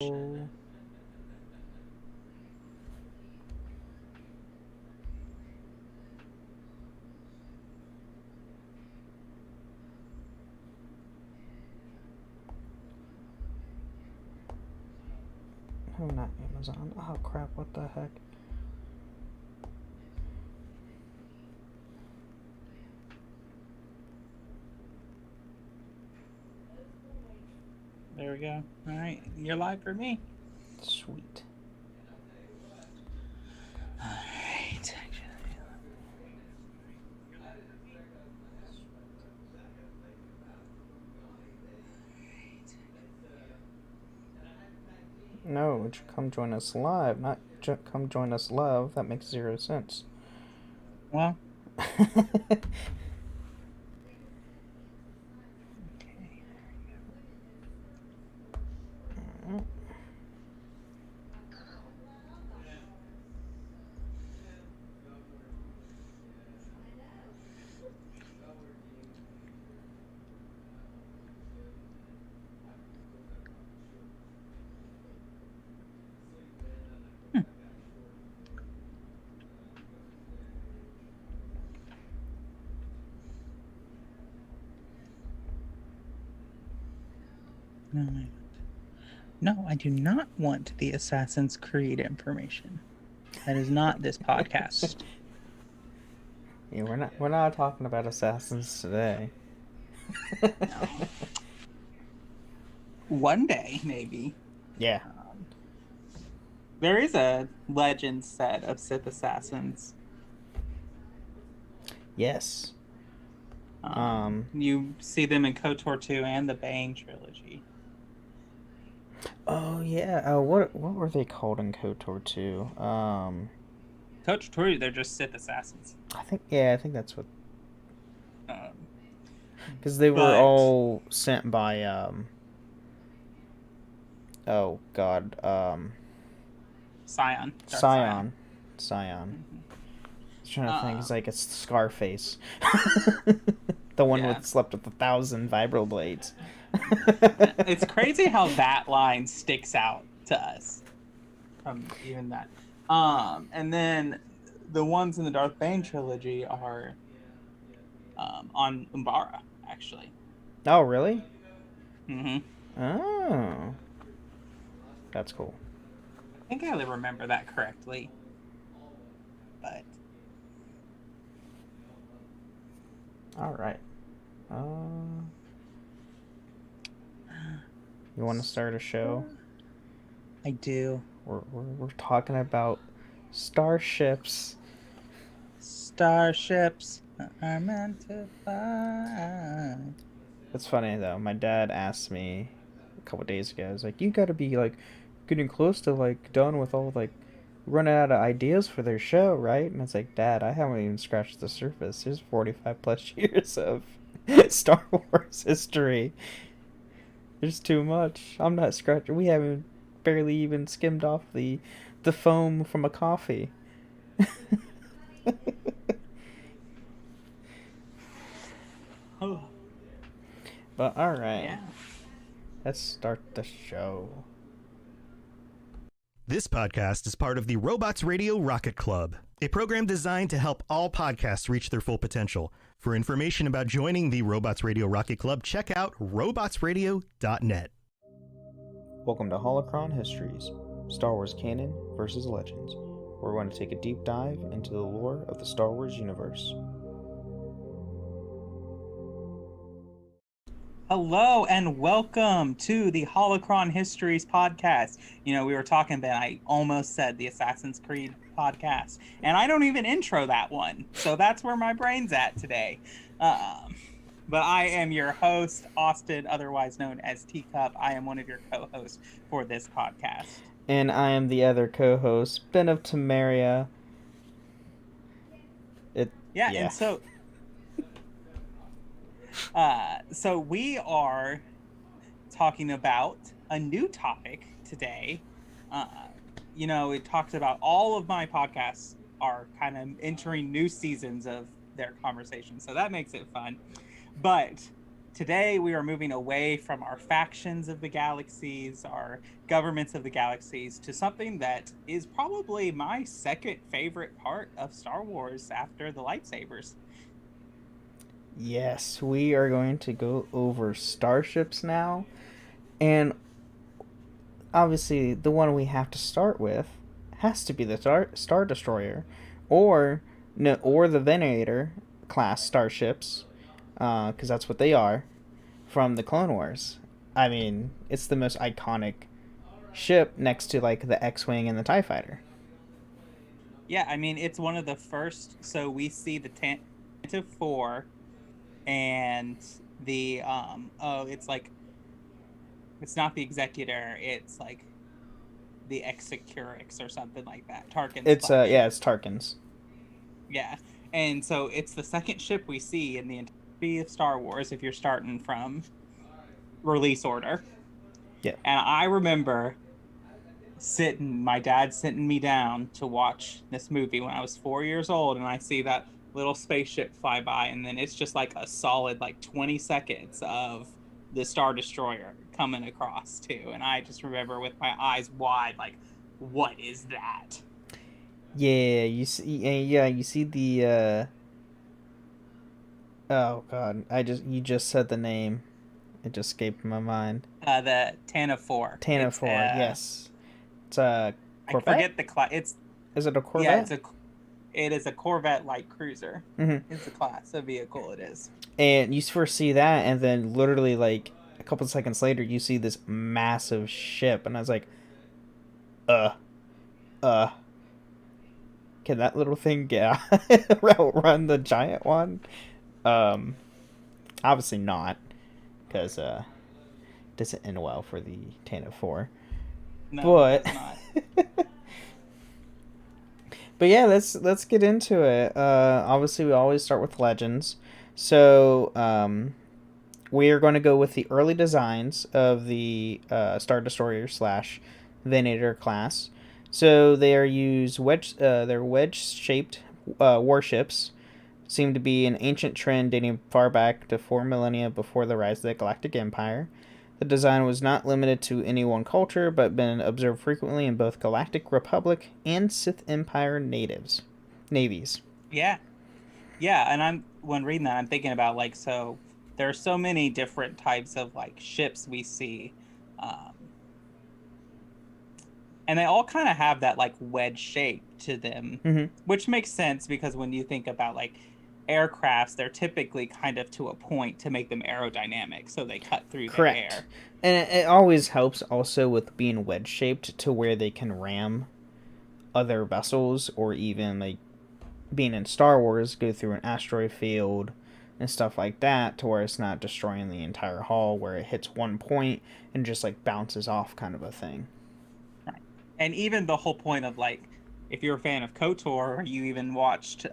Oh, not Amazon. Oh crap, what the heck? There we go. All right, you're live for me. Sweet. All right. No, it should come join us live, not come join us love. That makes zero sense. Well, no, I do not want the Assassin's Creed information. That is not this podcast. Yeah, we're not talking about assassins today. No. One day, maybe. Yeah. There is a legend set of Sith assassins. Yes. You see them in KOTOR 2 and the Bane trilogy. Oh yeah. What were they called in KOTOR 2? KOTOR 2, they're just Sith assassins. I think that's what. Um, Because they were all sent by Oh God. Scion. Scion. Mm-hmm. I was trying to think. It's like it's Scarface. The one with slept with 1,000 vibroblades. It's crazy how that line sticks out to us from even that. And then the ones in the Darth Bane trilogy are on Umbara, actually. Oh, really? Mm-hmm. Oh. That's cool. I think I remember that correctly. But all right. You want to start a show? I do. We're talking about starships. Starships are meant to fly. It's funny though. My dad asked me a couple days ago. He's like, "You got to be like getting close to like done with all like running out of ideas for their show, right?" And it's like, Dad, I haven't even scratched the surface. There's 45 plus years of Star Wars history. There's too much. I'm not scratching. We haven't barely even skimmed off the foam from a coffee. Oh. But all right. Yeah. Let's start the show. This podcast is part of the Robots Radio Rocket Club, a program designed to help all podcasts reach their full potential. For information about joining the Robots Radio Rocket Club, check out robotsradio.net. Welcome to Holocron Histories, Star Wars Canon versus Legends, where we're going to take a deep dive into the lore of the Star Wars universe. Hello and welcome to the Holocron Histories podcast. You know, we were talking that I almost said the Assassin's Creed podcast, and I don't even intro that one. So that's where my brain's at today. But I am your host, Austin, otherwise known as Teacup. I am one of your co-hosts for this podcast. And I am the other co-host, Ben of Temeria. Yeah, and so we are talking about a new topic today. You know, it talks about all of my podcasts are kind of entering new seasons of their conversation, so that makes it fun. But today we are moving away from our factions of the galaxies, our governments of the galaxies, to something that is probably my second favorite part of Star Wars after the lightsabers. Yes, we are going to go over starships now. And obviously, the one we have to start with has to be the Star Destroyer, or no, or the Venator class starships, because that's what they are from the Clone Wars. I mean, it's the most iconic ship next to like the X-wing and the Tie Fighter. Yeah, I mean, it's one of the first. So we see the Tantive 4 and the it's like, it's not the Executor, it's like the Execurix or something like that. Tarkin's It's flagship. it's Tarkin's. Yeah. And so it's the second ship we see in the entirety of Star Wars if you're starting from release order. Yeah. And I remember my dad sitting me down to watch this movie when I was 4 years old, and I see that little spaceship fly by, and then it's just like a solid like 20 seconds of the Star Destroyer coming across too. And I just remember with my eyes wide, like, what is that? Yeah, you see. Yeah, you see the. Oh God, you just said the name. It just escaped my mind. The Tantive 4. Tana It's 4, yes. It's a I Corvette. forget the class. Is it a Yeah, Corvette? it is a Corvette light cruiser. Mm-hmm. It's a class of vehicle. It is. And you first see that, and then literally like a couple of seconds later, you see this massive ship, and I was like, uh, uh, can that little thing get outrun the giant one? Obviously not, because it doesn't end well for the Tana 4. No, But it does not. but yeah, let's get into it. Obviously, we always start with legends, so we are going to go with the early designs of the Star Destroyer slash Venator class. So they are they're wedge shaped warships. Seem to be an ancient trend dating far back to 4 millennia before the rise of the Galactic Empire. The design was not limited to any one culture, but been observed frequently in both Galactic Republic and Sith Empire navies. Yeah, yeah. And when reading that, I'm thinking about like, so there are so many different types of like ships we see, um, and they all kind of have that like wedge shape to them, Mm-hmm. which makes sense because when you think about like aircrafts, they're typically kind of to a point to make them aerodynamic, so they cut through the air. And it always helps also with being wedge shaped to where they can ram other vessels, or even like being in Star Wars, go through an asteroid field and stuff like that, to where it's not destroying the entire hull, where it hits one point and just like bounces off, kind of a thing. Right. And even the whole point of like, if you're a fan of KOTOR, or you even watched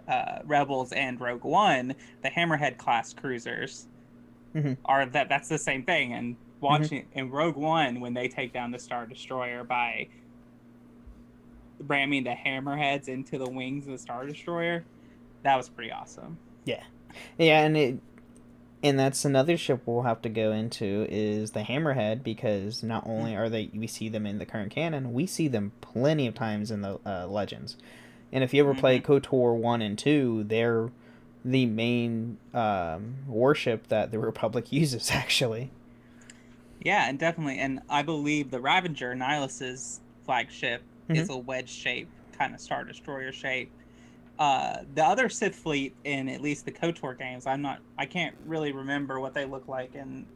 Rebels and Rogue One, the Hammerhead class cruisers are that's the same thing. And watching in Rogue One, when they take down the Star Destroyer by ramming the hammerheads into the wings of the Star Destroyer, that was pretty awesome. Yeah, and that's another ship we'll have to go into, is the Hammerhead, because not only are we see them in the current canon, we see them plenty of times in the Legends. And if you ever play KOTOR 1 and 2, they're the main warship that the Republic uses, actually. Yeah, and definitely. And I believe the Ravager, Nihilus's flagship, is a wedge shape, kind of Star Destroyer shape. The other Sith fleet in at least the KOTOR games, I can't really remember what they look like in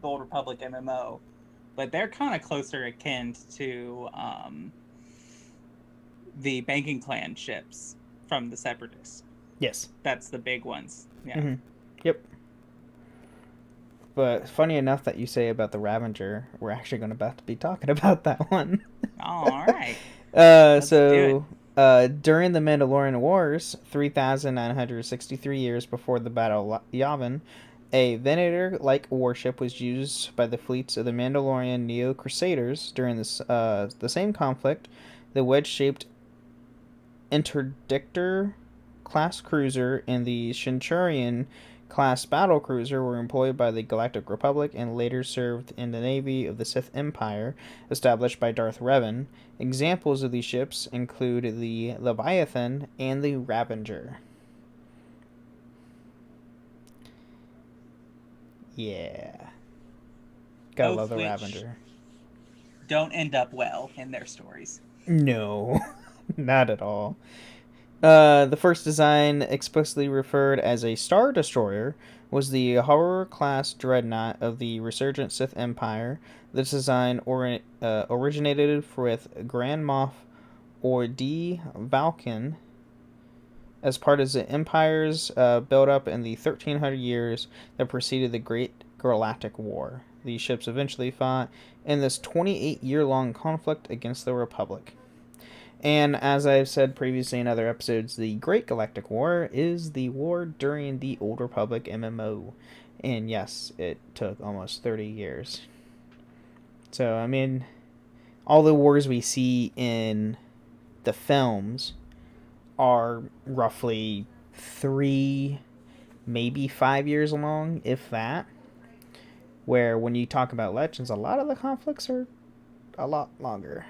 the Old Republic MMO, but they're kind of closer akin to the Banking Clan ships from the Separatists. Yes. That's the big ones. Yeah. Yep. But funny enough that you say about the Ravager, we're actually going to about to be talking about that one. All right. During the Mandalorian Wars, 3,963 years before the Battle of Yavin, a Venator-like warship was used by the fleets of the Mandalorian Neo Crusaders during the same conflict. The wedge-shaped Interdictor class cruiser and the Centurion class battlecruiser were employed by the Galactic Republic and later served in the navy of the Sith Empire, established by Darth Revan. Examples of these ships include the Leviathan and the Ravager. Yeah. Gotta Both love the which Ravager. don't end up well in their stories. No, not at all. The first design explicitly referred as a Star Destroyer was the Horror-class dreadnought of the resurgent Sith Empire. This design originated with Grand Moff Ordi Valken as part of the Empire's build-up in the 1300 years that preceded the Great Galactic War. These ships eventually fought in this 28-year-long conflict against the Republic. And as I've said previously in other episodes, the Great Galactic War is the war during the Old Republic MMO. And yes, it took almost 30 years. So, I mean, all the wars we see in the films are roughly 3, maybe 5 years long, if that. Where when you talk about Legends, a lot of the conflicts are a lot longer.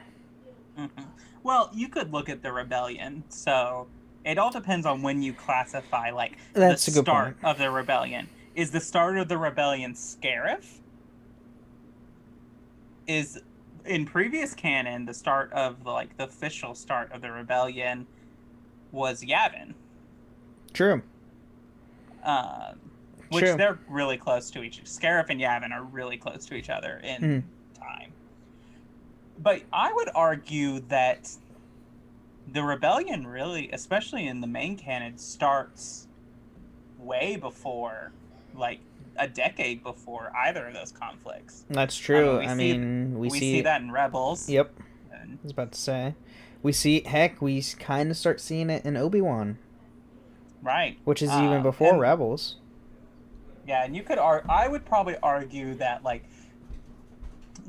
Mm-hmm. Well, you could look at the rebellion. So it all depends on when you classify, like, That's the a good start point. of the rebellion. Is the start of the rebellion Scarif? Is, in previous canon, the start of, like, the official start of the rebellion was Yavin. True. Which True. they're really close to each other. Scarif and Yavin are really close to each other in time. But I would argue that the rebellion really, especially in the main canon, starts way before, like, a decade before either of those conflicts. That's true. We see that in Rebels. Yep. And, I was about to say. We kind of start seeing it in Obi-Wan. right. Which is even before Rebels. Yeah, and you could I would probably argue that, like,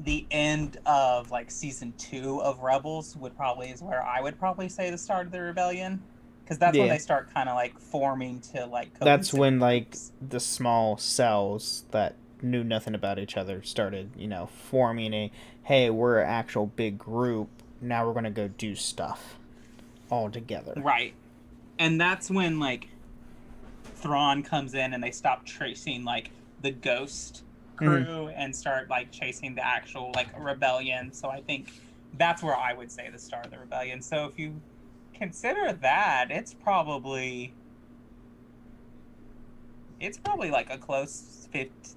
the end of, like, season 2 of Rebels is where I would probably say the start of the rebellion, because that's when they start kind of, like, forming to, like, that's when groups. Like the small cells that knew nothing about each other started, forming hey, we're an actual big group, now we're gonna go do stuff all together. Right. And that's when, like, Thrawn comes in and they stop tracing, like, the ghost crew and start, like, chasing the actual, like, rebellion. So I think that's where I would say the start of the rebellion. So if you consider that, it's probably like a close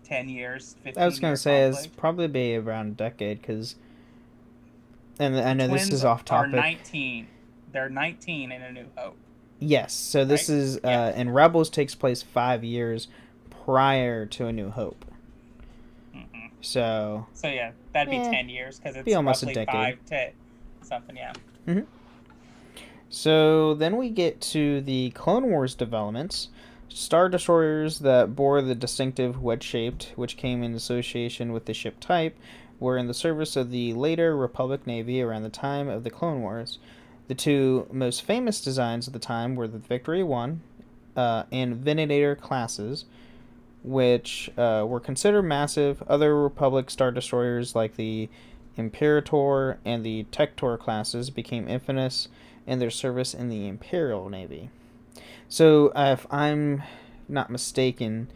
10 years, 15 I was gonna say conflict. it's probably be around a decade, because, and I know this is Twins off topic. are 19. They're 19 in A New Hope. Yes, so this is and Rebels takes place 5 years prior to A New Hope. Mm-hmm. So yeah, that'd be 10 years, because it's be almost roughly a decade. 5 to something. Yeah. Mm-hmm. So then we get to the Clone Wars developments. Star Destroyers that bore the distinctive wedge-shaped, which came in association with the ship type, were in the service of the later Republic Navy around the time of the Clone Wars. The two most famous designs at the time were the Victory 1 and Venator classes, which were considered massive. Other Republic Star Destroyers like the Imperator and the Tector classes became infamous in their service in the Imperial Navy. So if I'm not mistaken,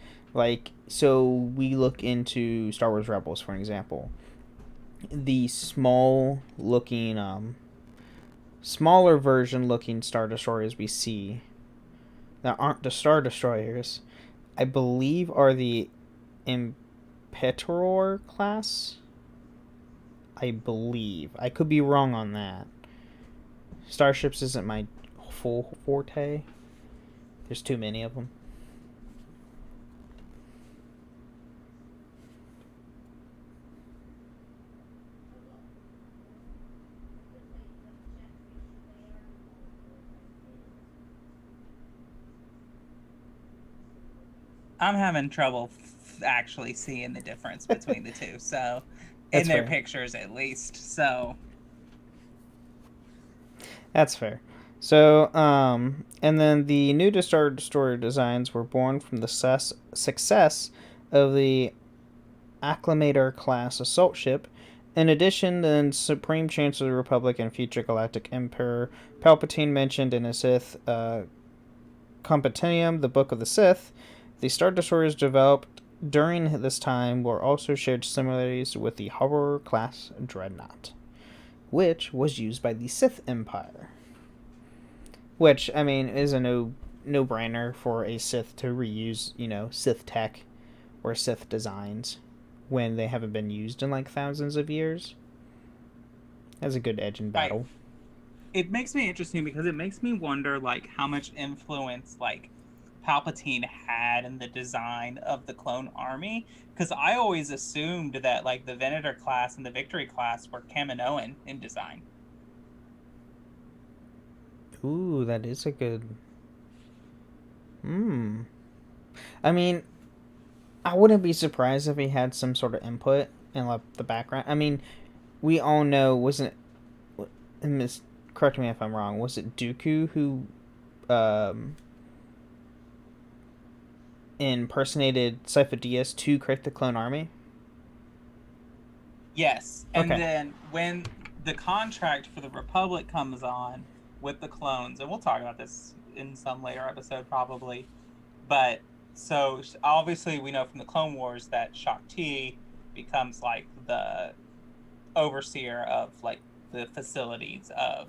so we look into Star Wars Rebels, for example. The smaller version looking Star Destroyers we see that aren't the Star Destroyers, I believe are the Imperator class. I believe. I could be wrong on that. Starships isn't my full forte. There's too many of them. I'm having trouble actually seeing the difference between the two. So, That's in their fair. pictures at least. So, That's fair. So, and then the new Star Destroyer designs were born from the success of the Acclamator class assault ship. In addition, the Supreme Chancellor of the Republic and future Galactic Emperor Palpatine mentioned in his Sith Compendium, the Book of the Sith, the Star Destroyers developed during this time were also shared similarities with the Horror class Dreadnought, which was used by the Sith Empire. Which, I mean, is a no-brainer for a Sith to reuse, Sith tech or Sith designs when they haven't been used in like thousands of years. Has a good edge in Right. battle. It makes me interesting because it makes me wonder like how much influence like Palpatine had in the design of the clone army, because I always assumed that like the Venator class and the Victory class were Kaminoan in design. Ooh, that is a good. I mean, I wouldn't be surprised if he had some sort of input in like the background. I mean, we all know, wasn't it? Correct me if I'm wrong. Was it Dooku who impersonated Cypher Diaz to create the clone army? Yes, and Okay. then when the contract for the Republic comes on with the clones, and we'll talk about this in some later episode probably, but so obviously we know from the Clone Wars that Shaak Ti becomes like the overseer of like the facilities of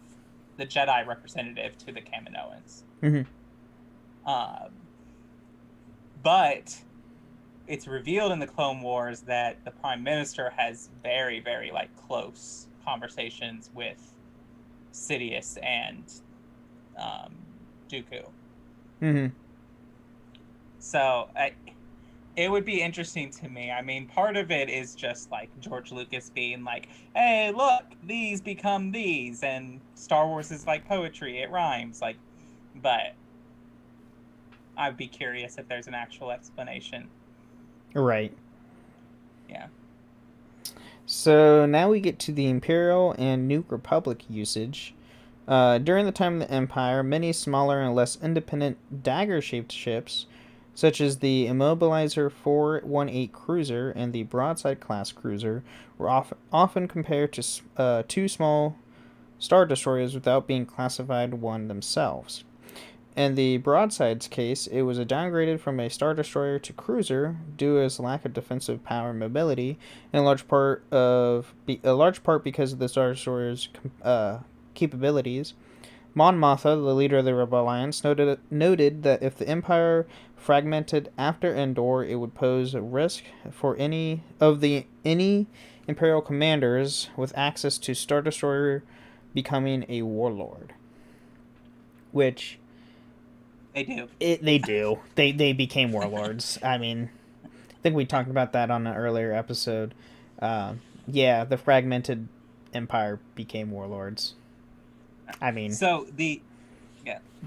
the Jedi representative to the Kaminoans. But it's revealed in the Clone Wars that the Prime Minister has very, very like close conversations with Sidious and Dooku. So it would be interesting to me. I mean, part of it is just like George Lucas being like, hey, look, these become these, and Star Wars is like poetry, it rhymes, like, but I'd be curious if there's an actual explanation. Right. Yeah. So now we get to the Imperial and New Republic usage. During the time of the Empire, many smaller and less independent dagger-shaped ships, such as the Immobilizer 418 cruiser and the Broadside class cruiser, were often compared to two small Star Destroyers without being classified one themselves. In the Broadside's case, it was downgraded from a Star Destroyer to cruiser due to its lack of defensive power and mobility, in a large part because of the Star Destroyer's capabilities. Mon Mothma, the leader of the Rebel Alliance, noted that if the Empire fragmented after Endor, it would pose a risk for any Imperial commanders with access to Star Destroyer becoming a warlord. Which they do. They do. They became warlords. I mean, I think we talked about that on an earlier episode. Yeah, the fragmented empire became warlords. I mean, so the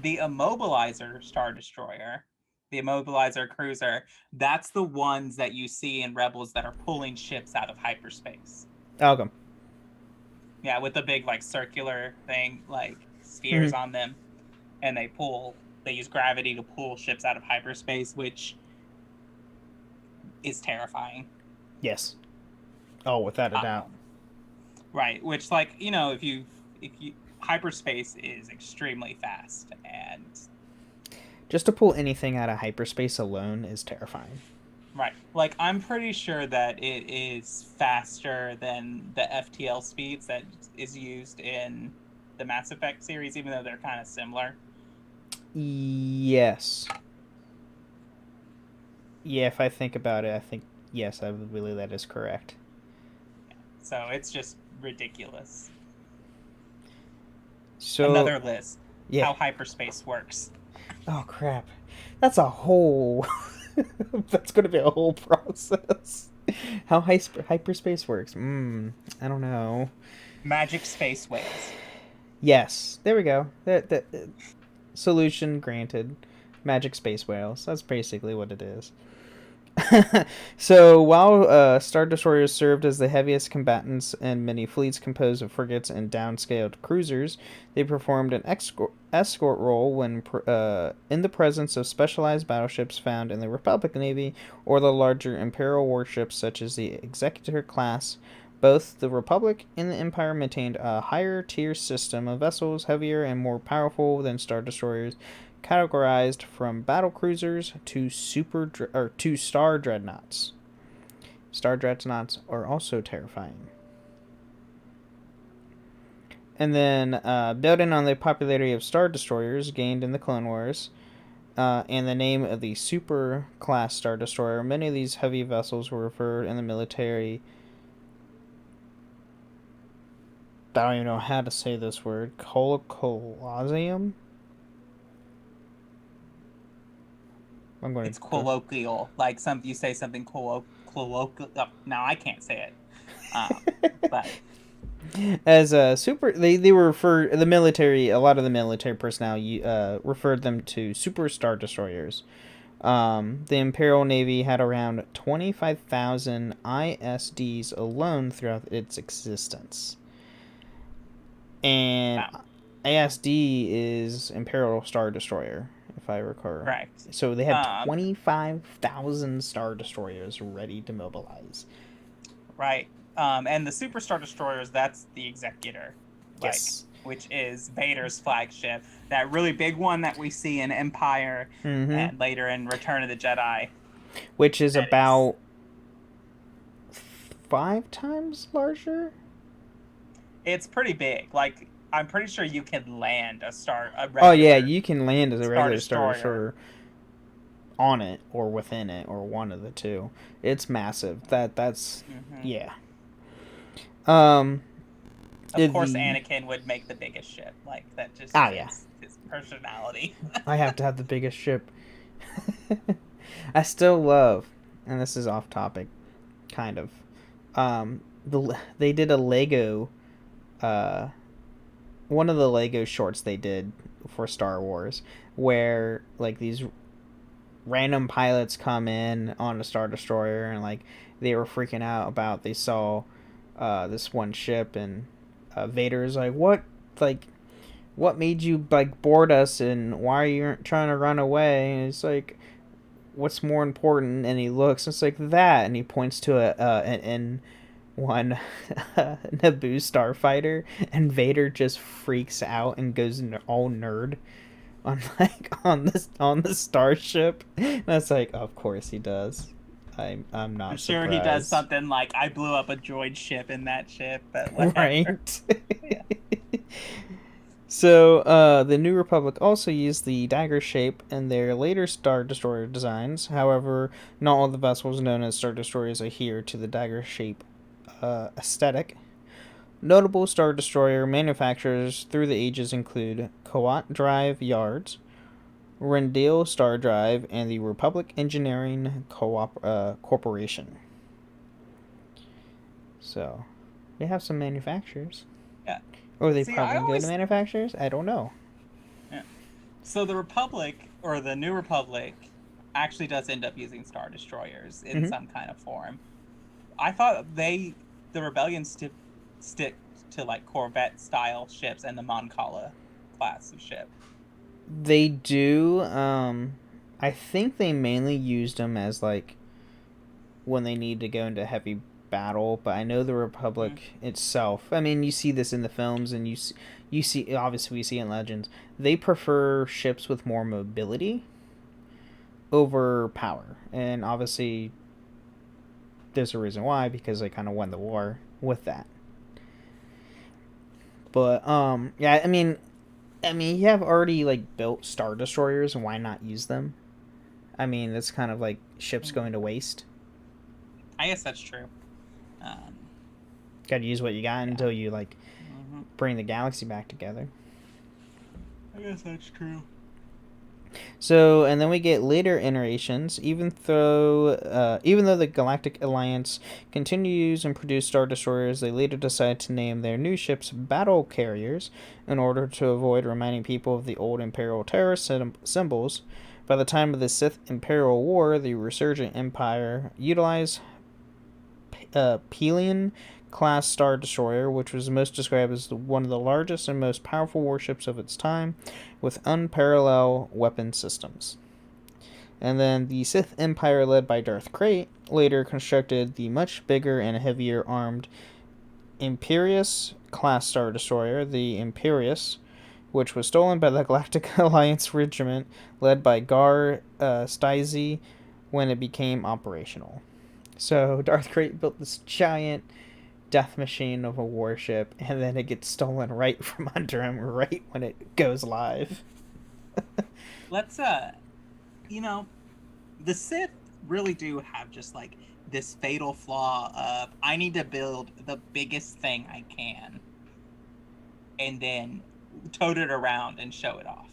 Immobilizer Star Destroyer, the Immobilizer cruiser, that's the ones that you see in Rebels that are pulling ships out of hyperspace. okay. Yeah, with the big like circular thing, like spheres on them, and they use gravity to pull ships out of hyperspace, which is terrifying. Yes. Oh, without a doubt. Right, which like, if you hyperspace is extremely fast, and just to pull anything out of hyperspace alone is terrifying. Right. Like, I'm pretty sure that it is faster than the FTL speeds that is used in the Mass Effect series, even though they're kind of similar. Yes. Yeah, if I think about it, I think, yes, I believe that is correct. So it's just ridiculous. So another list. Yeah. How hyperspace works. Oh, crap. That's a whole... That's going to be a whole process. How hyperspace works. I don't know. Magic space whales. Yes. There we go. Solution granted. Magic space whales. That's basically what it is. So while Star Destroyers served as the heaviest combatants in many fleets composed of frigates and downscaled cruisers, they performed an escort role when in the presence of specialized battleships found in the Republic Navy or the larger Imperial warships such as the Executor class. Both the Republic and the Empire maintained a higher tier system of vessels, heavier and more powerful than Star Destroyers, categorized from battle cruisers to to star dreadnoughts. Star dreadnoughts are also terrifying. And then, building on the popularity of Star Destroyers gained in the Clone Wars, and the name of the Super class Star Destroyer, many of these heavy vessels were referred in the military. I don't even know how to say this word. Colosseum? It's colloquial, like you say something colloquial. Now I can't say it, but as a super, they were for the military. A lot of the military personnel referred them to super star destroyers. The Imperial Navy had around 25,000 ISDs alone throughout its existence, and wow. ISD is Imperial Star Destroyer, if I recall. Correct. So they had 25,000 Star Destroyers ready to mobilize. Right. And the Super Star Destroyers, that's the Executor. Yes. Which is Vader's flagship. That really big one that we see in Empire and later in Return of the Jedi. Which is about 5 times larger? It's pretty big. Like, I'm pretty sure you can land a oh yeah, you can land as a regular Star Destroyer on it or within it or one of the two. It's massive. That's yeah. Of course, Anakin would make the biggest ship. Like, that just is his personality. I have to have the biggest ship. I still love, and this is off topic, kind of. They did a Lego, one of the Lego shorts they did for Star Wars, where like these random pilots come in on a Star Destroyer and like they were freaking out about they saw this one ship and Vader's like, what made you like board us and why are you trying to run away? And it's like, what's more important? And he looks and it's like that and he points to an N1 Naboo starfighter and Vader just freaks out and goes all nerd on the starship. And that's like, of course he does. I'm not. I'm sure surprised. He does something like, I blew up a droid ship in that ship, but whatever. Right. So the New Republic also used the dagger shape in their later Star Destroyer designs. However, not all the vessels known as Star Destroyers adhere to the dagger shape aesthetic. Notable Star Destroyer manufacturers through the ages include Kowat Drive Yards, Rendell Star Drive, and the Republic Engineering Corporation. So, they have some manufacturers. Yeah. Or are they probably good manufacturers? I don't know. Yeah. So the Republic, or the New Republic, actually does end up using Star Destroyers in some kind of form. I thought the Rebellion stick to like Corvette style ships and the Mon Cala class of ship. They do. I think they mainly used them as like when they need to go into heavy battle. But I know the Republic itself. I mean, you see this in the films, and you see obviously we see in Legends. They prefer ships with more mobility over power, and obviously there's a reason why, because they kind of won the war with that. But yeah, I mean, you have already like built Star Destroyers, and why not use them? I mean, that's kind of like ships going to waste. I guess that's true. Got to use what you got until you like bring the galaxy back together. I guess that's true. So, and then we get later iterations. Even though the Galactic Alliance continues and produce Star Destroyers, they later decide to name their new ships battle carriers in order to avoid reminding people of the old Imperial terror symbols. By the time of the Sith Imperial War, the resurgent Empire utilized Pelion class Star Destroyer, which was most described as one of the largest and most powerful warships of its time, with unparalleled weapon systems. And then the Sith Empire, led by Darth Krayt, later constructed the much bigger and heavier armed Imperius class Star Destroyer, the Imperius, which was stolen by the Galactic Alliance Regiment led by Gar Stizy when it became operational. So Darth Krayt built this giant death machine of a warship, and then it gets stolen right from under him right when it goes live. Let's you know, the Sith really do have just like this fatal flaw of I need to build the biggest thing I can and then tote it around and show it off.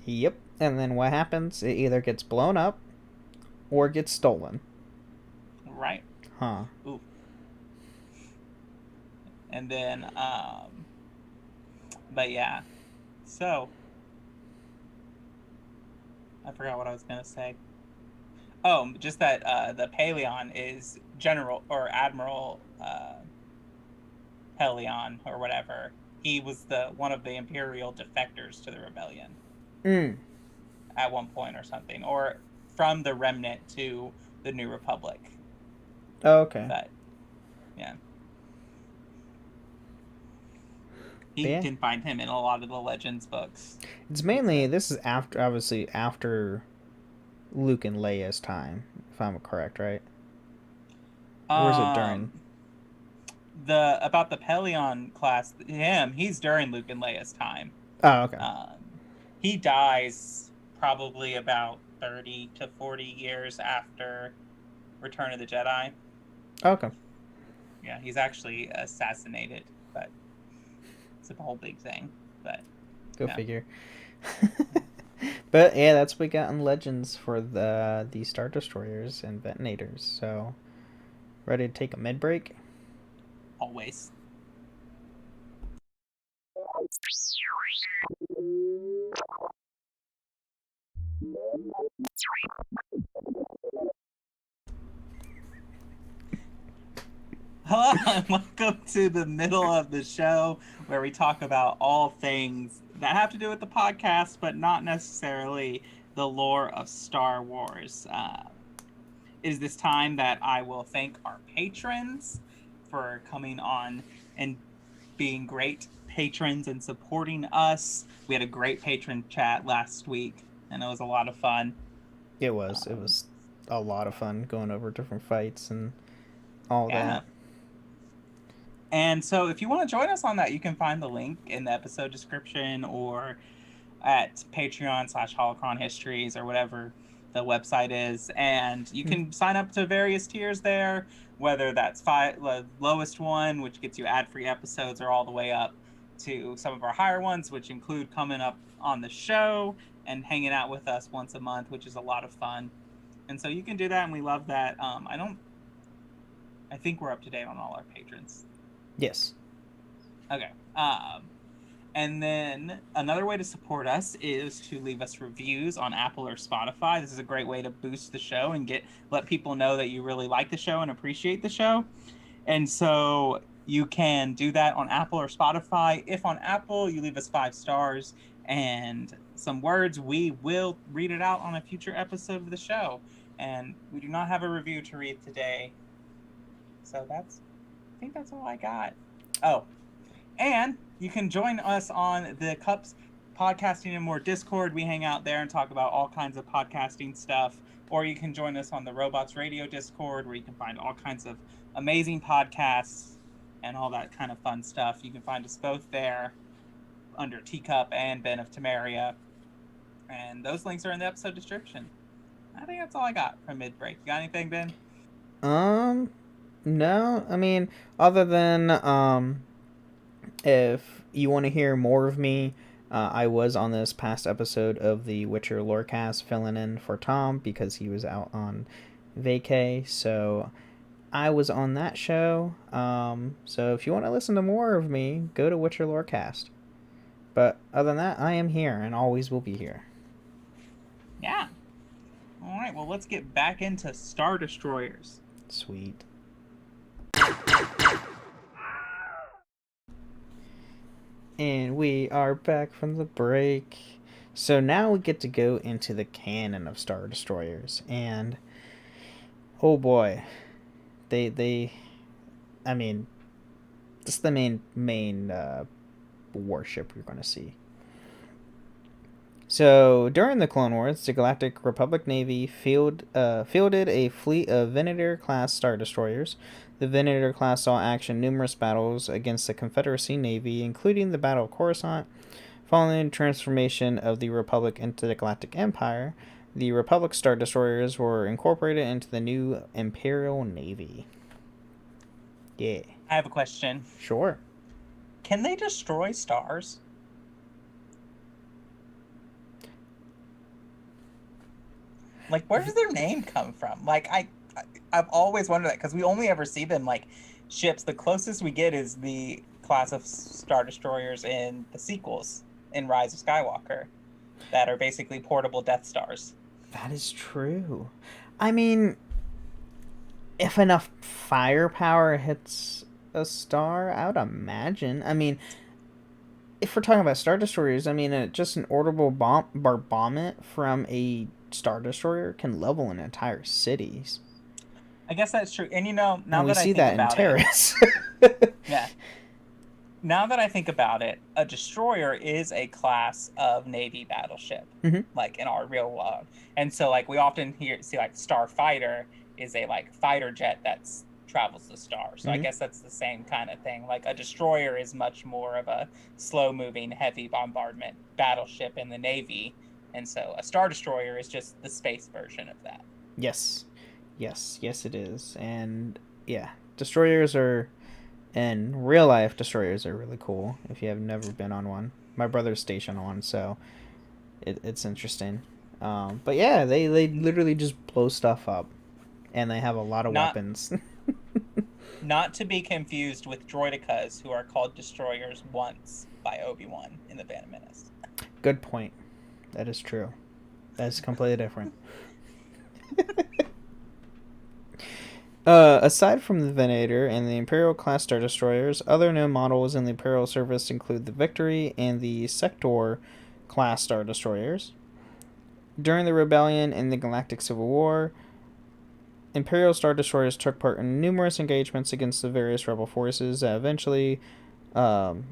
Yep. And then what happens? It either gets blown up or gets stolen. Right. Huh. Ooh. And then but yeah. So I forgot what I was gonna say. Oh, just that the Paleon is General or Admiral Pelion or whatever. He was the one of the Imperial defectors to the rebellion at one point or something, or from the Remnant to the New Republic. Oh, okay. But yeah, you can find him in a lot of the Legends books. It's mainly this is after, obviously after Luke and Leia's time, if I'm correct, right? Or is it during? About the Pelion class, he's during Luke and Leia's time. Oh, okay. He dies probably about 30 to 40 years after Return of the Jedi. Okay. Yeah, he's actually assassinated, but it's a whole big thing. But go figure. But yeah, that's what we got in Legends for the Star Destroyers and Venators. So, ready to take a mid break? Always. Hello and welcome to the middle of the show where we talk about all things that have to do with the podcast, but not necessarily the lore of Star Wars. It is this time that I will thank our patrons for coming on and being great patrons and supporting us. We had a great patron chat last week, and it was a lot of fun. It was. It was a lot of fun going over different fights and all that. And so if you want to join us on that, you can find the link in the episode description or at Patreon/Holocron Histories or whatever the website is. And you can sign up to various tiers there, whether that's the lowest one, which gets you ad-free episodes, or all the way up to some of our higher ones, which include coming up on the show and hanging out with us once a month, which is a lot of fun. And so you can do that, and we love that. I think we're up to date on all our patrons. Yes. Okay. And then another way to support us is to leave us reviews on Apple or Spotify. This is a great way to boost the show and let people know that you really like the show and appreciate the show. And so you can do that on Apple or Spotify. If on Apple, you leave us 5 stars and some words, we will read it out on a future episode of the show. And we do not have a review to read today. So I think that's all I got. Oh, and you can join us on the Cups Podcasting and More Discord. We hang out there and talk about all kinds of podcasting stuff. Or you can join us on the Robots Radio Discord, where you can find all kinds of amazing podcasts and all that kind of fun stuff. You can find us both there under Teacup and Ben of Temeria. And those links are in the episode description. I think that's all I got from mid-break. You got anything, Ben? No, I mean, other than if you want to hear more of me, I was on this past episode of the Witcher Lorecast filling in for Tom because he was out on vacay, so I was on that show. So if you want to listen to more of me, go to Witcher Lorecast. But other than that, I am here and always will be here. Yeah. All right, well, let's get back into Star Destroyers. Sweet. And we are back from the break. So now we get to go into the canon of Star Destroyers. And, oh boy. They I mean, this is the main warship you're going to see. So, during the Clone Wars, the Galactic Republic Navy fielded a fleet of Venator-class Star Destroyers. The Venator-class saw action numerous battles against the Confederacy Navy, including the Battle of Coruscant. Following the transformation of the Republic into the Galactic Empire, the Republic Star Destroyers were incorporated into the new Imperial Navy. Yeah. I have a question. Sure. Can they destroy stars? Like, where does their name come from? Like, I've always wondered that, because we only ever see them like ships. The closest we get is the class of Star Destroyers in the sequels in Rise of Skywalker that are basically portable Death Stars. That is true. I mean, if enough firepower hits a star, I would imagine. I mean, if we're talking about Star Destroyers, I mean, just an orbital bombardment from a Star Destroyer can level an entire cities. I guess that's true. And now and we that I see think that about in Terrace. yeah. Now that I think about it, a destroyer is a class of Navy battleship, like in our real world. And so, like, we often see like Starfighter is a like fighter jet that travels the stars. So I guess that's the same kind of thing. Like, a destroyer is much more of a slow-moving, heavy bombardment battleship in the Navy. And so a Star Destroyer is just the space version of that. Yes, it is. And yeah, destroyers are, in real life, destroyers are really cool if you have never been on one. My brother's stationed on one, so it's interesting. But yeah, they literally just blow stuff up, and they have a lot of weapons. Not to be confused with droidicas, who are called destroyers once by Obi-Wan in the Phantom Menace. Good point. That is true. That's completely different. Aside from the Venator and the Imperial-class Star Destroyers, other known models in the Imperial service include the Victory and the Sector-class Star Destroyers. During the Rebellion and the Galactic Civil War, Imperial Star Destroyers took part in numerous engagements against the various rebel forces that eventually colossicized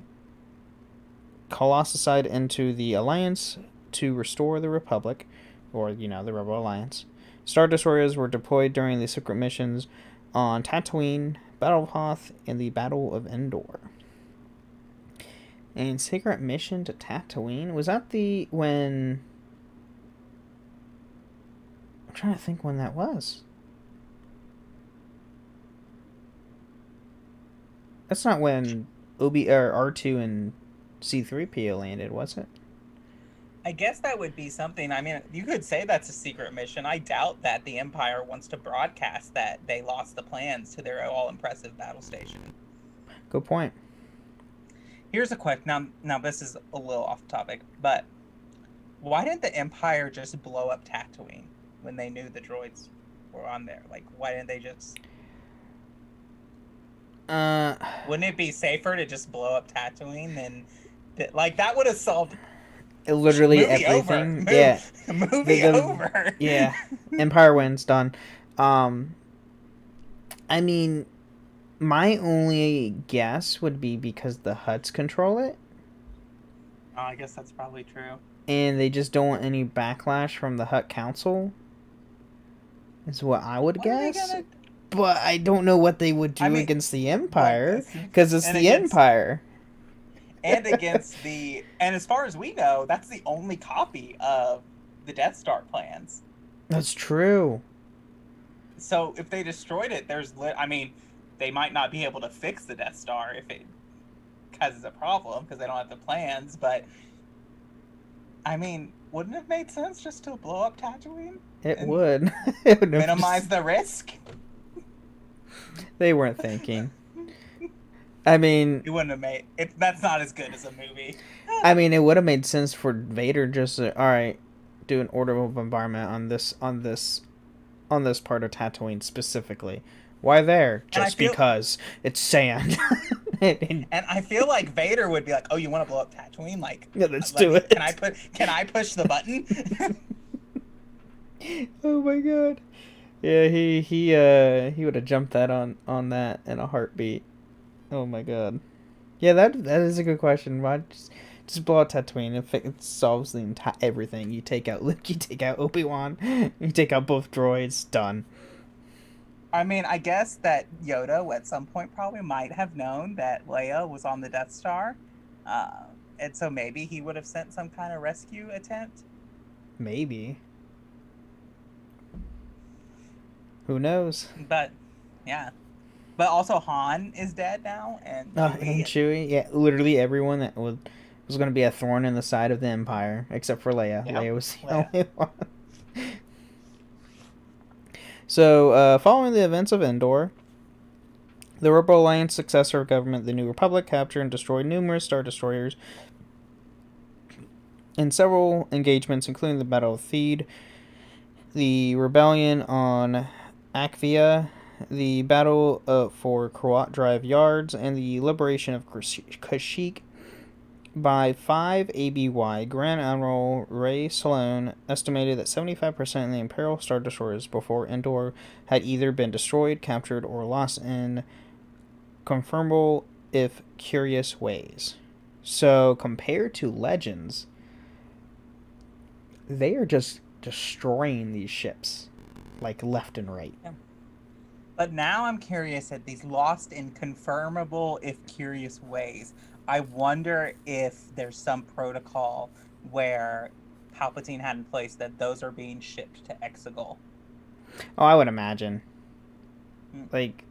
into the Alliance to restore the Republic, or, the Rebel Alliance. Star Destroyers were deployed during the secret missions on Tatooine, Battle of Hoth, and the Battle of Endor. And secret mission to Tatooine? Was that when... I'm trying to think when that was. That's not when R2 and C-3PO landed, was it? I guess that would be something. I mean, you could say that's a secret mission. I doubt that the Empire wants to broadcast that they lost the plans to their all-impressive battle station. Good point. Here's a question. Now this is a little off topic, but why didn't the Empire just blow up Tatooine when they knew the droids were on there? Like, why didn't they just... Wouldn't it be safer to just blow up Tatooine than... Like, that would have solved... Literally movie everything. Over. Yeah. Movie over. Yeah. Empire wins. Done. I mean, my only guess would be because the Hutts control it. Oh, I guess that's probably true. And they just don't want any backlash from the Hutt Council. Is what I would guess. But I don't know what they would do against the Empire. Because it's the Empire. And and as far as we know, that's the only copy of the Death Star plans. That's true. So if they destroyed it, they might not be able to fix the Death Star if it causes a problem because they don't have the plans. But I mean, wouldn't it have made sense just to blow up Tatooine? It would. Minimize the risk. They weren't thinking. I mean... It wouldn't have made... That's not as good as a movie. I mean, it would have made sense for Vader just to, alright, do an order of bombardment on this part of Tatooine specifically. Why there? And I Just feel because it's sand. and I feel like Vader would be like, "Oh, you want to blow up Tatooine? Like, Yeah, let's let do me. it. Can I push the button?" Oh my god. Yeah, he would have jumped that on that in a heartbeat. Oh my god. Yeah, that is a good question. Why just blow out Tatooine? It solves the entire everything. You take out Luke, you take out Obi-Wan, you take out both droids. Done. I mean, I guess that Yoda at some point probably might have known that Leia was on the Death Star, uh, and so maybe he would have sent some kind of rescue attempt. Maybe. Who knows? But yeah, but also Han is dead now, and Oh, Chewie, and and Chewie. Yeah, literally everyone that was going to be a thorn in the side of the Empire, except for Leia. yep, Leia was the Leia. only one. So, following the events of Endor, the Rebel Alliance successor government, the New Republic, captured and destroyed numerous Star Destroyers in several engagements, including the Battle of Theed, the rebellion on Akvia, the battle for Croat Drive Yards, and the liberation of Kashyyyk. By 5 ABY, Grand Admiral Ray Sloane estimated that 75% of the Imperial Star Destroyers before Endor had either been destroyed, captured, or lost in confirmable, if curious, ways. So, compared to Legends, they are just destroying these ships, like left and right. Yeah. But now I'm curious at these lost in confirmable, if curious ways. I wonder if there's some protocol where Palpatine had in place that those are being shipped to Exegol. Oh, I would imagine. Mm. Like,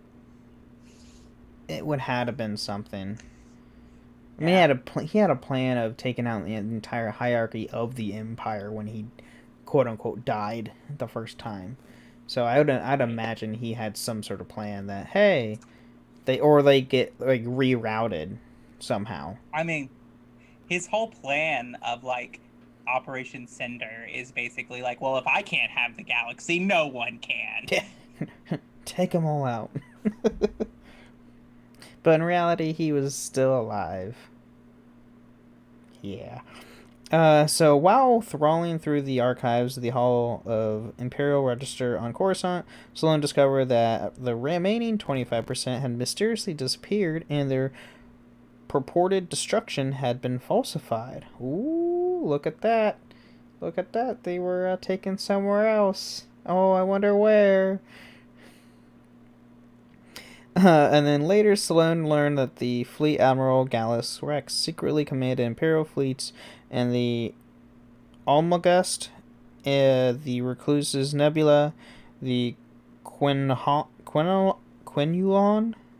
it would have been something. I mean, Yeah. he had a plan of taking out the entire hierarchy of the Empire when he, quote unquote, died the first time. So I'd imagine he had some sort of plan that, hey, they get like rerouted somehow. I mean, his whole plan of like Operation Cinder is basically like, well, if I can't have the galaxy, no one can. Take them all out. But in reality, he was still alive. Yeah. So while trawling through the archives of the Hall of Imperial Register on Coruscant, Sloane discovered that the remaining 25% had mysteriously disappeared and their purported destruction had been falsified. Ooh, look at that. Look at that. They were taken somewhere else. Oh, I wonder where. And then later, Sloane learned that the Fleet Admiral Gallus Rex secretly commanded Imperial fleets and the Almagest, the Recluse's Nebula, the Quinulon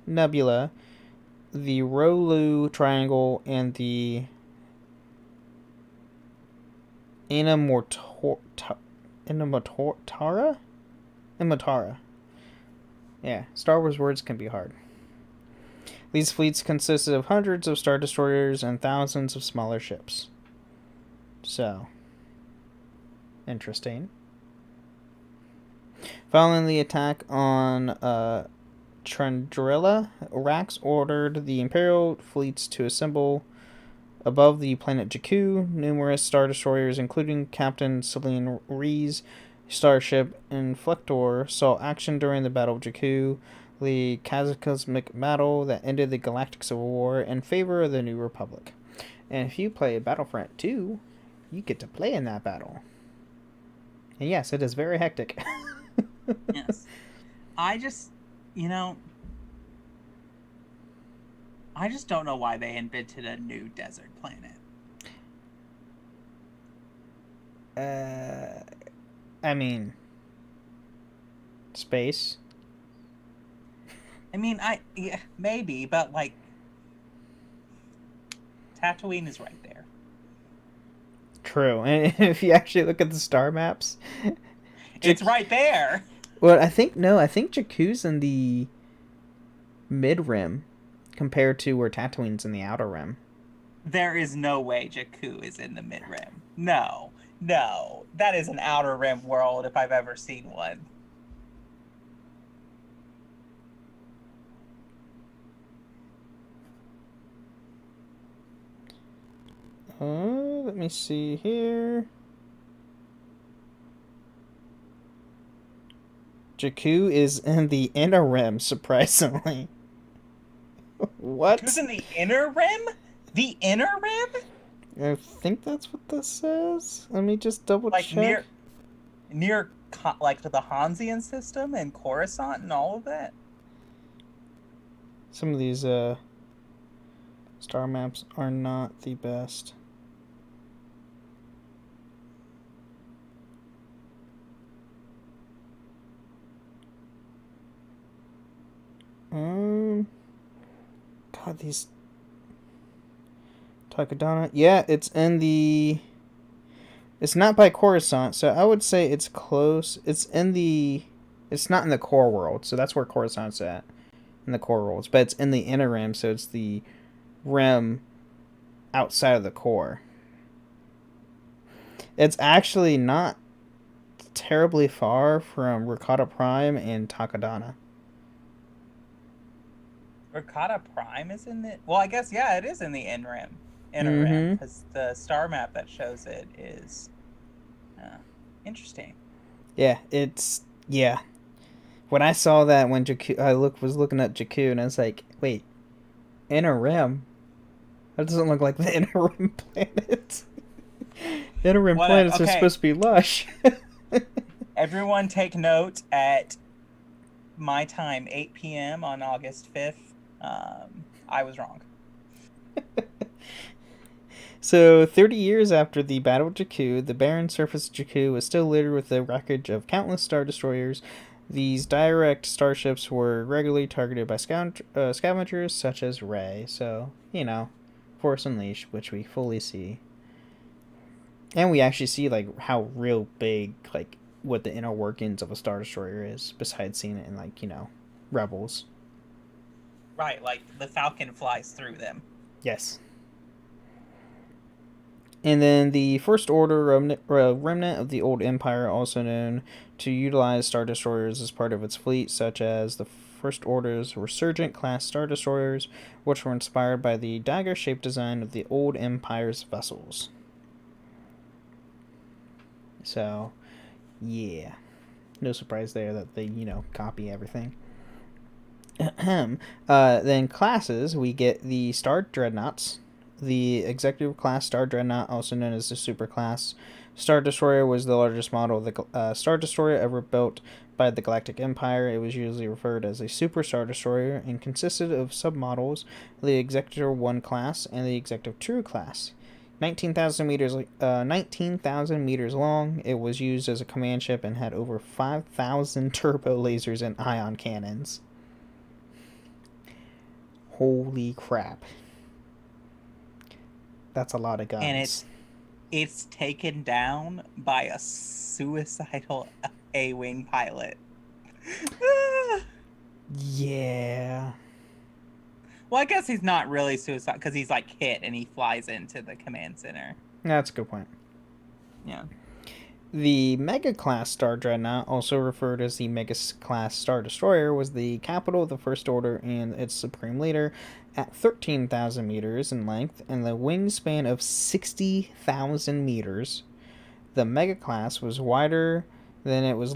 Nebula, the Rolu Triangle, and the Imotara. Yeah, Star Wars words can be hard. These fleets consisted of hundreds of Star Destroyers and thousands of smaller ships. So, interesting. Following the attack on Trandrilla, Rax ordered the Imperial fleets to assemble above the planet Jakku. Numerous Star Destroyers, including Captain Celine Ree's Starship Inflector, saw action during the Battle of Jakku, the cataclysmic battle that ended the Galactic Civil War in favor of the New Republic. And if you play Battlefront 2, you get to play in that battle. And yes, it is very hectic. Yes. I just, I just don't know why they invented a new desert planet. I mean, space. I mean, yeah, maybe, but like, Tatooine is right there. True, and if you actually look at the star maps, It's right there. Well, I think Jakku's in the mid rim compared to where Tatooine's in the outer rim. There is no way Jakku is in the mid rim. No. No, that is an Outer Rim world if I've ever seen one. Let me see here. Jakku is in the Inner Rim, surprisingly. What? Who's in the Inner Rim? The Inner Rim? I think that's what this says. Let me just double Like check. near like the Hansian system and Coruscant and all of that? Some of these star maps are not the best. God, these Takadana. Yeah, it's in the. It's not by Coruscant, so I would say it's close. It's in the. It's not in the core world, so that's where Coruscant's at in the core worlds. But it's in the inner rim, so it's the rim outside of the core. It's actually not terribly far from Rakata Prime and Takadana. Rakata Prime is in the. Well, I guess yeah, it is in the Inner Rim, Mm-hmm. because the star map that shows it is interesting. Yeah, yeah. When I saw that when Jakku, was looking at Jakku and I was like, wait, Inner Rim? That doesn't look like the Inner Rim planet. Inner Rim What? planets are Okay, supposed to be lush. everyone take note at my time, 8 p.m. on August 5th. I was wrong. So, 30 years after the Battle of Jakku, the barren surface of Jakku was still littered with the wreckage of countless star destroyers. These direct starships were regularly targeted by scavengers such as Rey. So, Force Unleashed, which we fully see. And we actually see, like, how real big, like, what the inner workings of a Star Destroyer is, besides seeing it in, like, Rebels. Right, like the Falcon flies through them. Yes. And then the First Order remnant of the Old Empire, also known to utilize Star Destroyers as part of its fleet, such as the First Order's Resurgent class Star Destroyers, which were inspired by the dagger-shaped design of the Old Empire's vessels. So, yeah. No surprise there that they, copy everything. Then classes, we get the Star Dreadnoughts, the Executive Class Star Dreadnought, also known as the Super Class. Star Destroyer was the largest model of the Star Destroyer ever built by the Galactic Empire. It was usually referred as a Super Star Destroyer and consisted of submodels, the Executor 1 class and the Executive 2 class. 19,000 meters long. It was used as a command ship and had over 5,000 turbolasers and ion cannons. Holy crap. That's a lot of guns. And it's taken down by a suicidal A-wing pilot. Yeah. Well, I guess he's not really suicidal because he's like hit and he flies into the command center. That's a good point. Yeah. The Mega Class Star Dreadnought, also referred as the Mega Class Star Destroyer, was the capital of the First Order and its supreme leader at 13,000 meters in length and the wingspan of 60,000 meters. The Mega Class was wider than it was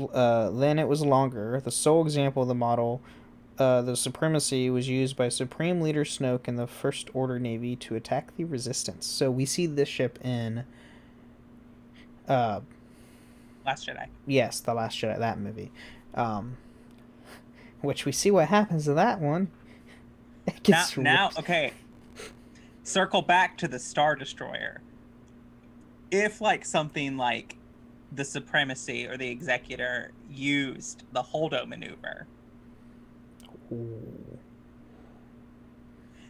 longer. The sole example of the model, the Supremacy, was used by Supreme Leader Snoke and the First Order Navy to attack the Resistance. So we see this ship in Last Jedi. Yes, The Last Jedi, that movie. Which we see what happens to that one. It gets Now, okay. Circle back to the Star Destroyer. If like something like the Supremacy or the Executor used the Holdo maneuver. Ooh.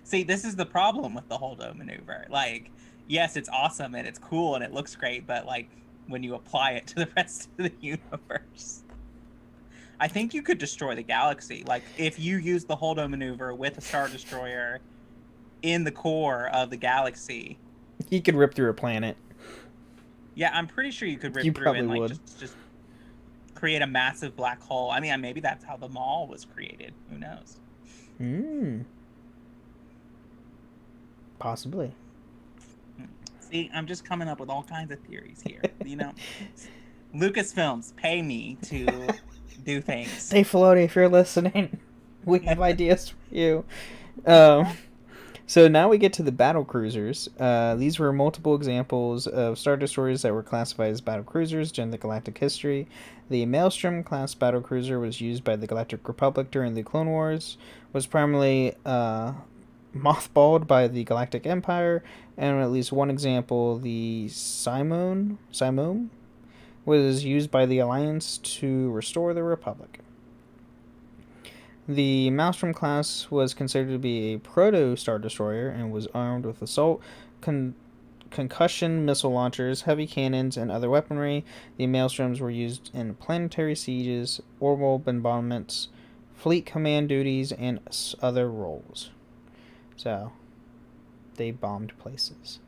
See, this is the problem with the Holdo maneuver. Like, yes, it's awesome and it's cool and it looks great, but like when you apply it to the rest of the universe, I think you could destroy the galaxy. Like, if you use the Holdo maneuver with a Star Destroyer in the core of the galaxy. He could rip through a planet. Yeah, I'm pretty sure you could You rip through probably and like would. just create a massive black hole. I mean, maybe that's how the mall was created. Who knows? Hmm. Possibly. See, I'm just coming up with all kinds of theories here. Lucasfilms, pay me to do things. Dave Filoni, if you're listening, we have ideas for you. Um, so now we get to the battle cruisers. These were multiple examples of Star Destroyers that were classified as battle cruisers during the galactic history. The Maelstrom class battle cruiser was used by the Galactic Republic during the Clone Wars, was primarily mothballed by the Galactic Empire, and at least one example, the Simone, was used by the Alliance to restore the Republic. The Maelstrom class was considered to be a proto-Star Destroyer and was armed with assault, concussion missile launchers, heavy cannons, and other weaponry. The Maelstroms were used in planetary sieges, orbital bombardments, fleet command duties, and other roles. So, they bombed places.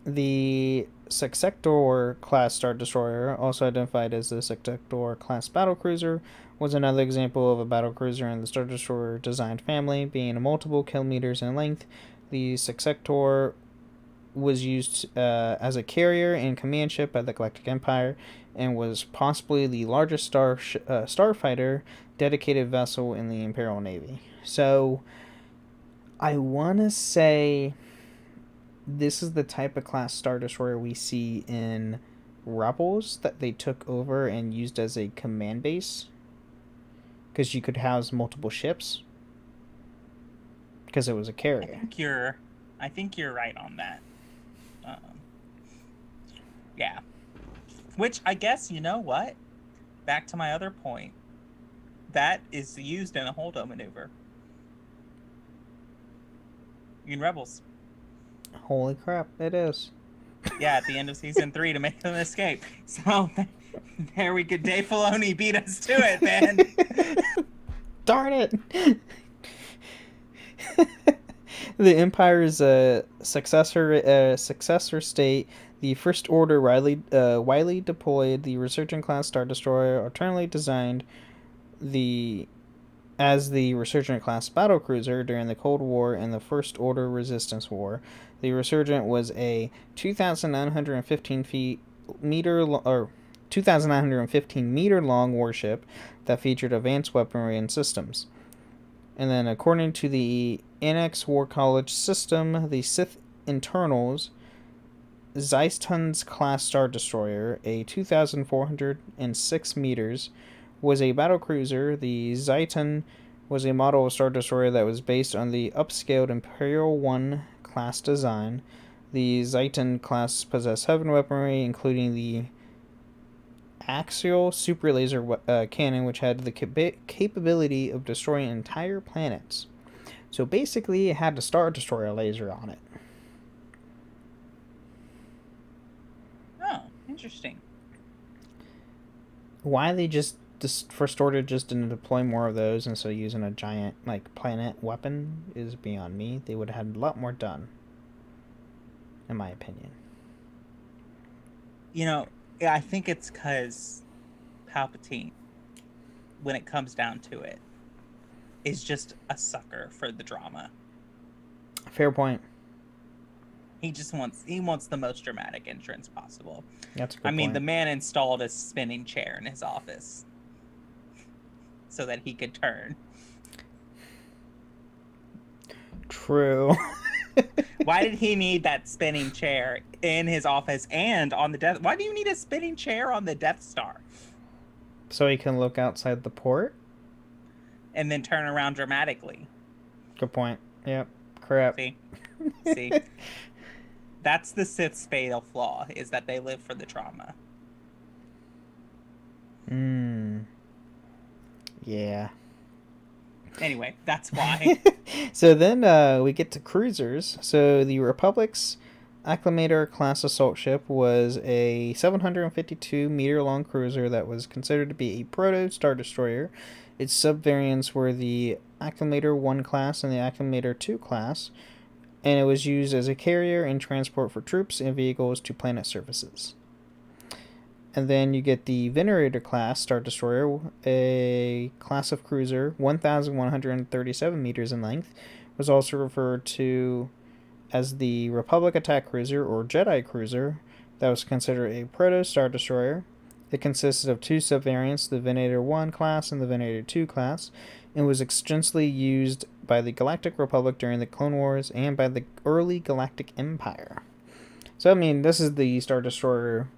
The Successor class Star Destroyer, also identified as the Successor class battlecruiser, was another example of a battlecruiser in the Star Destroyer designed family, being multiple kilometers in length. The Successor was used as a carrier and command ship by the Galactic Empire, and was possibly the largest starfighter dedicated vessel in the Imperial Navy. So, I want to say this is the type of class Star Destroyer we see in Rebels that they took over and used as a command base, because you could house multiple ships because it was a carrier. I think you're right on that. Yeah. Which I guess, you know what? Back to my other point. That is used in a holdo maneuver. In Rebels. Holy crap, it is. Yeah, at the end of season 3 to make them escape. So there we go. Dave Filoni beat us to it, man. Darn it. The Empire's successor state, the First Order, widely deployed the Resurgent class Star Destroyer, alternately designed as the Resurgent class battlecruiser during the Cold War and the First Order Resistance War. The Resurgent was a 2,915 meter long warship that featured advanced weaponry and systems. And then, according to the Annex War College system, the Sith internals, Zeistun's class Star Destroyer, a 2,406 meters, was a battlecruiser. The Zeitun was a model of Star Destroyer that was based on the upscaled Imperial 1 class design. The Zeitun class possessed heavy weaponry, including the axial super laser cannon, which had the capability of destroying entire planets. So basically, it had a Star Destroyer laser on it. Oh, interesting. Why they just First Order just didn't deploy more of those instead of using a giant planet weapon is beyond me. They would have had a lot more done, in my opinion. I think it's because Palpatine, when it comes down to it, is just a sucker for the drama. Fair point. He wants the most dramatic entrance possible. That's a good point. The man installed a spinning chair in his office so that he could turn. True. Why did he need that spinning chair in his office and on the Death? Why do you need a spinning chair on the Death Star? So he can look outside the port? And then turn around dramatically. Good point. Yep. Crap. See? That's the Sith's fatal flaw, is that they live for the drama. Yeah. Anyway, that's why. So then we get to cruisers. So the Republic's Acclamator class assault ship was a 752 meter long cruiser that was considered to be a proto Star Destroyer. Its subvariants were the Acclamator 1 class and the Acclamator 2 class. and it was used as a carrier and transport for troops and vehicles to planet surfaces. And then you get the Venator class Star Destroyer, a class of cruiser, 1,137 meters in length, was also referred to as the Republic Attack Cruiser or Jedi Cruiser, that was considered a proto-Star Destroyer. It consisted of two subvariants, the Venator 1 class and the Venator 2 class, and was extensively used by the Galactic Republic during the Clone Wars and by the early Galactic Empire. So, I mean, this is the Star Destroyer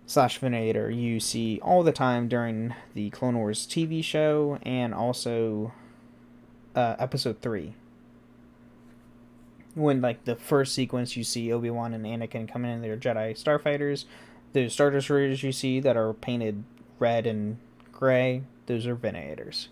/ Venator you see all the time during the Clone Wars TV show and also Episode 3. When, like, the first sequence you see Obi-Wan and Anakin coming in their Jedi starfighters, the Star Destroyers you see that are painted red and gray, those are Venators.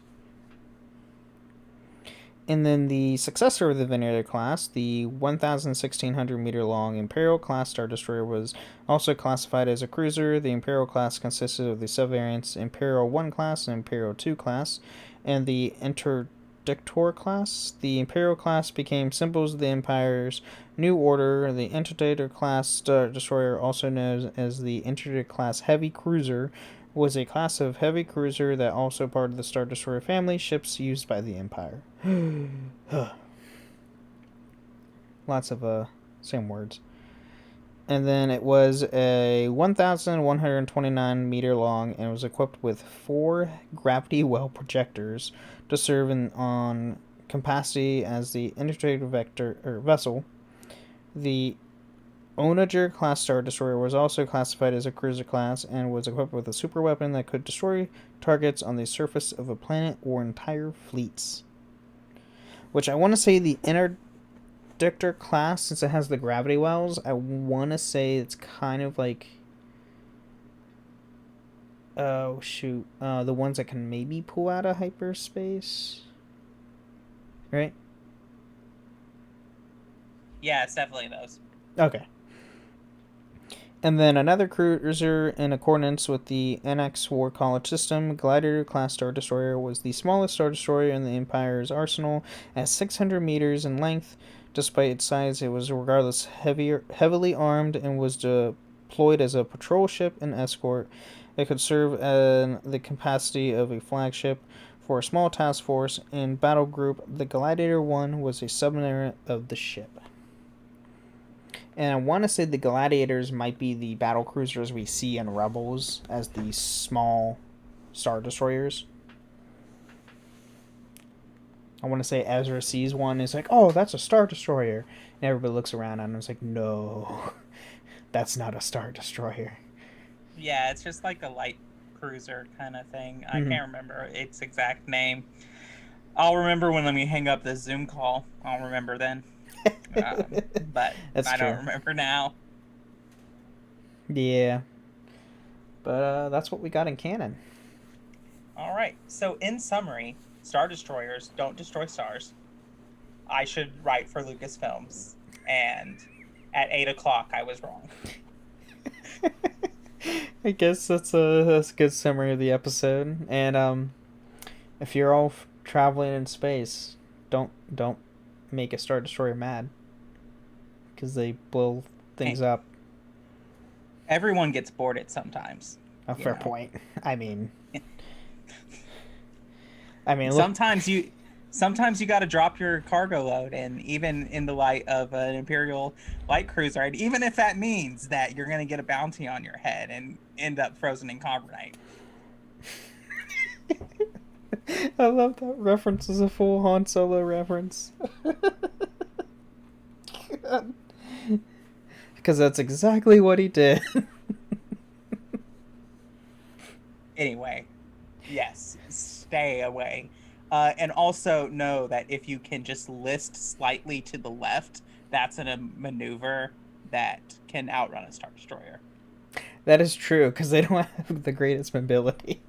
And then the successor of the Venator class, the 1,1600 meter long Imperial class Star Destroyer, was also classified as a cruiser. The Imperial class consisted of the subvariants Imperial 1 class and Imperial 2 class, and the Interdictor class. The Imperial class became symbols of the Empire's new order. The Interdictor class Star Destroyer, also known as the Interdictor class Heavy Cruiser, was a class of heavy cruiser that also part of the Star Destroyer family ships used by the Empire. Lots of same words. And then it was a 1,129 meter long and was equipped with 4 gravity well projectors to serve on capacity as the integrated vessel. The Onager class Star Destroyer was also classified as a cruiser class and was equipped with a super weapon that could destroy targets on the surface of a planet or entire fleets. Which I want to say the Interdictor class, since it has the gravity wells, I want to say it's kind of like... Oh, shoot. The ones that can maybe pull out of hyperspace? Right? Yeah, it's definitely those. Okay. And then another cruiser in accordance with the NX War College system, Gladiator class Star Destroyer was the smallest Star Destroyer in the Empire's arsenal at 600 meters in length. Despite its size, it was regardless heavily armed and was deployed as a patrol ship and escort. It could serve in the capacity of a flagship for a small task force and battle group. The Gladiator 1 was a submarine of the ship. And I want to say the Gladiators might be the battle cruisers we see in Rebels as the small Star Destroyers. I want to say Ezra sees one and is like, oh, that's a Star Destroyer. And everybody looks around and is like, no, that's not a Star Destroyer. Yeah, it's just like a light cruiser kind of thing. I can't remember its exact name. I'll remember when we hang up this Zoom call. I'll remember then. But That's I true. don't remember now. Yeah. But that's what we got in canon. All right. So in summary, Star Destroyers don't destroy stars. I should write for Lucasfilms. And at 8 o'clock, I was wrong. I guess that's a good summary of the episode. And if you're all traveling in space, don't make a Star Destroyer mad, because they blow things up. Everyone gets bored at sometimes. A fair point. I mean, sometimes you got to drop your cargo load, and even in the light of an Imperial light cruiser, and even if that means that you're going to get a bounty on your head and end up frozen in carbonite. I love that reference as a full Han Solo reference. Because that's exactly what he did. Anyway, yes, stay away. And also know that if you can just list slightly to the left, that's a maneuver that can outrun a Star Destroyer. That is true, because they don't have the greatest mobility.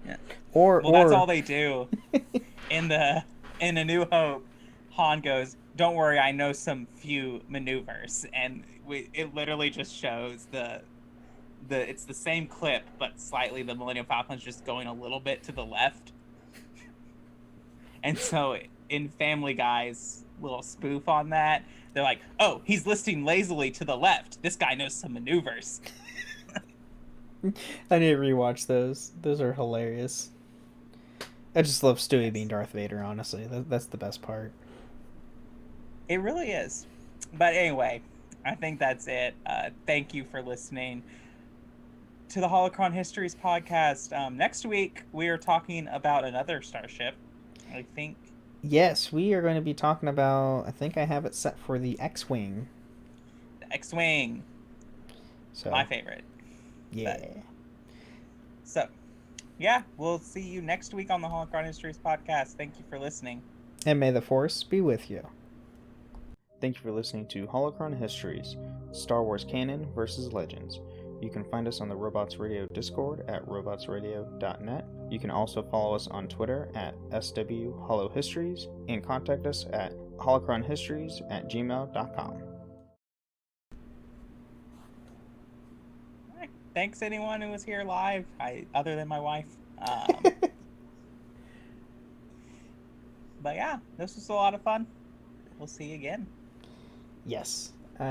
Yeah. Or that's all they do. In A New Hope, Han goes, "Don't worry, I know some few maneuvers," and it literally just shows it's the same clip, but slightly the Millennium Falcon's just going a little bit to the left, and so in Family Guy's little spoof on that, they're like, "Oh, he's listing lazily to the left. This guy knows some maneuvers." I need to rewatch those. Those are hilarious. I just love Stewie being Yes. Darth Vader, honestly. That's the best part. It really is. But anyway, I think that's it. Thank you for listening to the Holocron Histories podcast. Next week, we are talking about another starship. I think Yes, we are going to be talking about. I think I have it set for the X-wing. the X-Wing, So my favorite. yeah. So, yeah, we'll see you next week on the Holocron Histories podcast. Thank you for listening. And may the Force be with you. Thank you for listening to Holocron Histories, Star Wars Canon versus Legends. You can find us on the Robots Radio Discord at robotsradio.net. You can also follow us on Twitter at SWHoloHistories and contact us at holocronhistories@gmail.com. All right. Thanks anyone who was here live, other than my wife. But yeah, this was a lot of fun. We'll see you again. Yes. See